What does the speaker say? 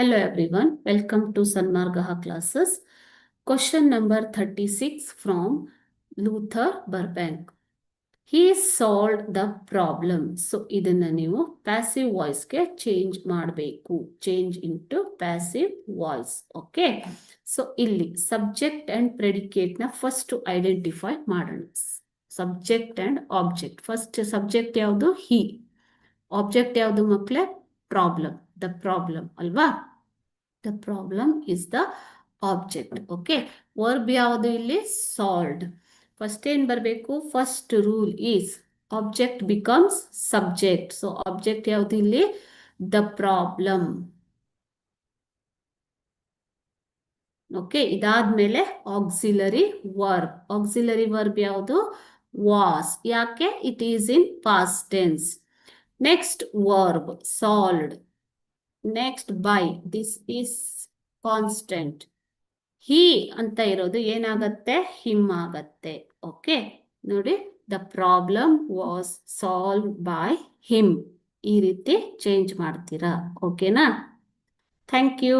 Hello everyone, welcome to Sanmargaha classes. Question number 36 from Luther Burbank. He solved the problem. So ಇದನ್ನ ನೀವು passive voice ಗೆ change ಮಾಡಬೇಕು. Change into passive voice. Okay. So ಇಲ್ಲಿ subject and predicate ನ first identify ಮಾಡೋಣ. Subject and object. First subject ಯಾವುದು? He. Object ಯಾವುದು ಮಕ್ಕಳೇ? Problem. The problem ಅಲ್ವಾ? The problem is the object. Okay. Verb ಯಾವುದು ಇಲ್ಲಿ? Solved. First ಏನ್ ಬರಬೇಕು? First rule is object becomes subject. So object ಯಾವುದು ಇಲ್ಲಿ? The problem. Okay. ಇದಾದ್ಮೇಲೆ auxiliary verb. Auxiliary verb ಯಾವುದು? Was. ಯಾಕೆ? It is in past tense. Next verb solved. Next by. This is constant. ಹಿ ಅಂತ ಇರೋದು ಏನಾಗತ್ತೆ? ಹಿಮ್ ಆಗತ್ತೆ. ಓಕೆ ನೋಡಿ, the problem was solved by him. ಈ ರೀತಿ ಚೇಂಜ್ ಮಾಡ್ತೀರಾ. ಓಕೆನಾ? Thank you.